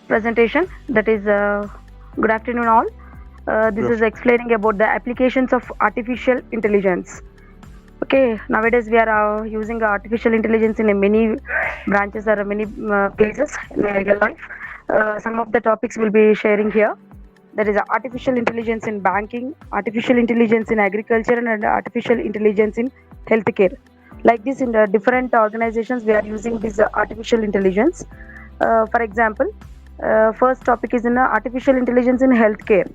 Presentation, that is good afternoon all. This is explaining about the applications of artificial intelligence. Okay, nowadays we are using artificial intelligence in many branches or many places in real life. Some of the topics we'll be sharing here. There is artificial intelligence in banking, artificial intelligence in agriculture, and artificial intelligence in healthcare. Like this, in the different organizations, we are using this artificial intelligence. For example, first topic is in artificial intelligence in healthcare.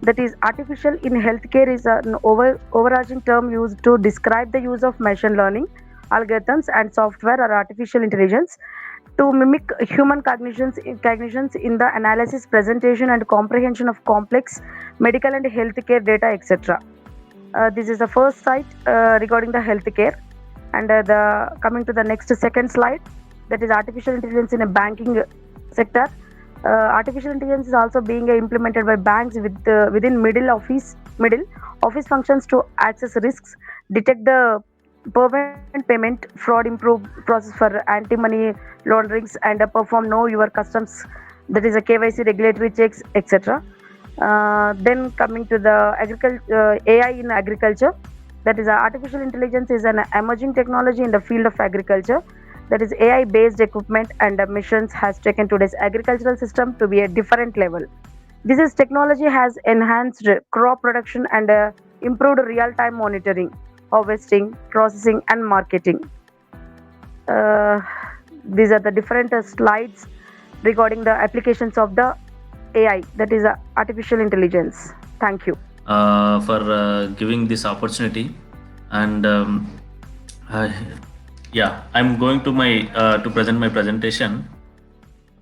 That is, artificial in healthcare is an overarching term used to describe the use of machine learning, algorithms, and software or artificial intelligence to mimic human cognitions in the analysis, presentation, and comprehension of complex medical and healthcare data, etc. This is the first slide regarding the healthcare, and the coming to the next second slide, that is artificial intelligence in a banking sector. Artificial intelligence is also being implemented by banks within middle office functions to access risks, detect the prevent payment fraud, improve process for anti-money launderings, and perform know your customs, that is a KYC regulatory checks, etc. Then coming to the AI in agriculture, that is artificial intelligence is an emerging technology in the field of agriculture. That is AI based equipment and machines has taken today's agricultural system to be a different level. This is technology has enhanced crop production and improved real time monitoring, harvesting, processing, and marketing. These are the different slides regarding the applications of the AI, that is artificial intelligence. Thank you for giving this opportunity. And yeah, I'm going to to present my presentation.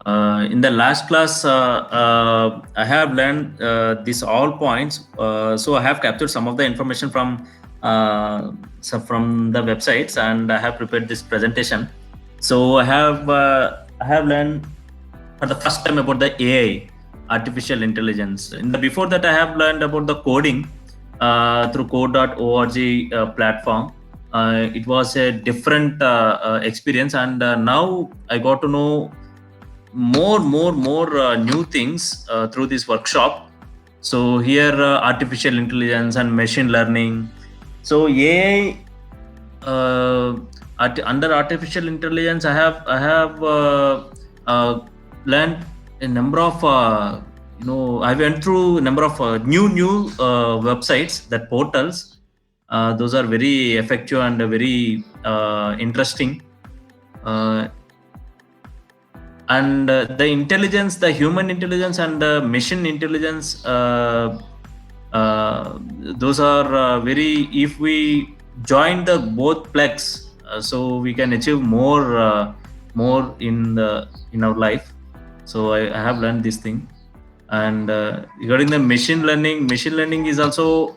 In the last class, I have learned these all points. So I have captured some of the information from the websites, and I have prepared this presentation. So I have learned for the first time about the AI, artificial intelligence. Before that, I have learned about the coding through code.org platform. It was a different experience, and now I got to know more new things through this workshop. So here, artificial intelligence and machine learning. So AI, under artificial intelligence, I have learned a number of I went through a number of new websites, that portals. Those are very effective and very interesting. And the intelligence, the human intelligence and the machine intelligence, those are very, if we join the both plex, so we can achieve more in our life. So I have learned this thing. And regarding the machine learning is also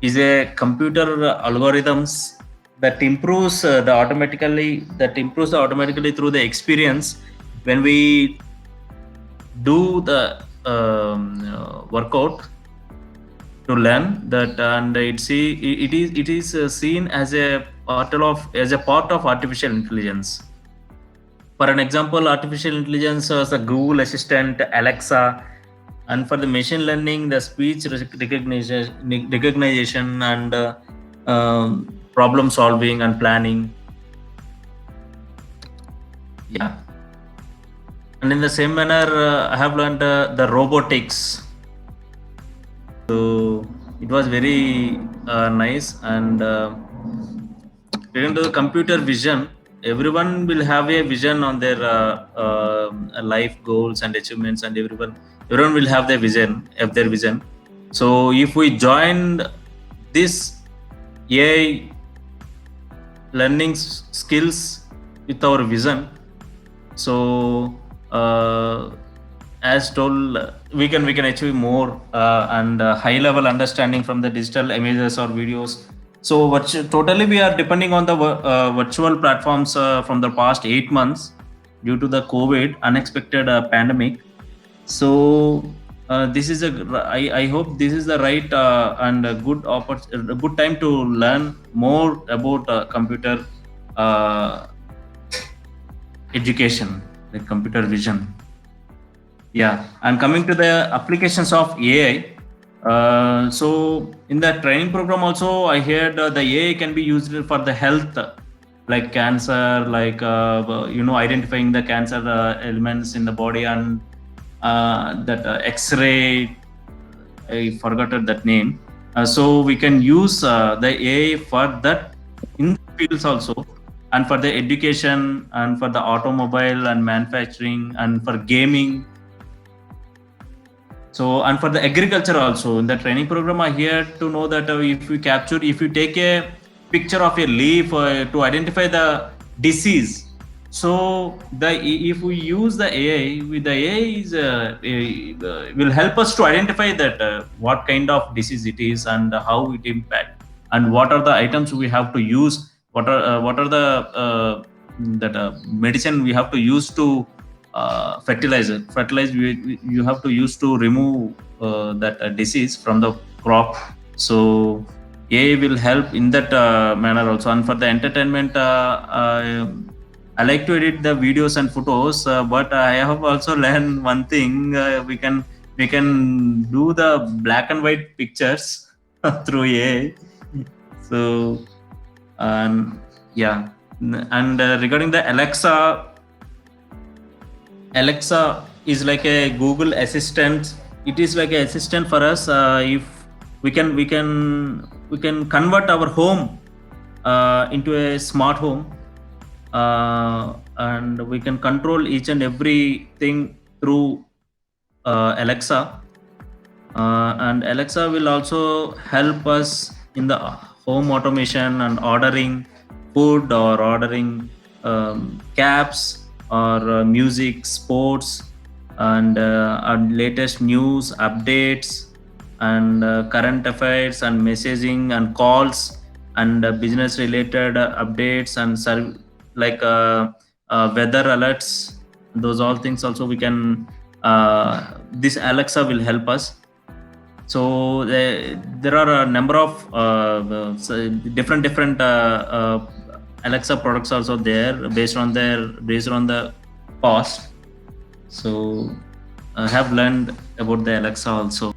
is a computer algorithms that improves automatically through the experience when we do the workout to learn that, and it is seen as a part of artificial intelligence. For an example, artificial intelligence is the Google Assistant, Alexa, and for the machine learning, the speech recognition and problem solving and planning. Yeah. And in the same manner, I have learned the robotics. So it was very nice. And getting to the computer vision, everyone will have a vision on their life goals and achievements, and everyone will have their vision. So if we join this AI learning skills with our vision, so as told, we can achieve more and high level understanding from the digital images or videos. So totally we are depending on the virtual platforms from the past 8 months due to the COVID unexpected pandemic. So this is I hope this is the right and a a good time to learn more about computer uh, education, like computer vision. Yeah, and coming to the applications of AI. So in the training program also, I heard the AI can be used for the health, like cancer, like identifying the cancer elements in the body, and that X-ray. I forgot that name. So we can use the AI for that in the fields also, and for the education, and for the automobile and manufacturing, and for gaming. So, and for the agriculture also, in the training program, I hear to know that if you take a picture of a leaf to identify the disease. So, if we use the AI, with the AI is will help us to identify that what kind of disease it is, and how it impact, and what are the items we have to use, what are the that medicine we have to use to fertilize you have to use to remove that disease from the crop. So AI will help in that manner also. And for the entertainment, I like to edit the videos and photos, but I have also learned one thing. We can do the black and white pictures through AI. So yeah, and regarding the Alexa is like a Google assistant. It is like an assistant for us. If we can convert our home into a smart home, and we can control each and everything through Alexa. And Alexa will also help us in the home automation and ordering food, or ordering cabs, or music, sports, and our latest news updates, and current affairs, and messaging, and calls, and business related updates, and like weather alerts. Those all things also we can. This Alexa will help us. So there are a number of different Alexa products also there, based on the cost. So I have learned about the Alexa also.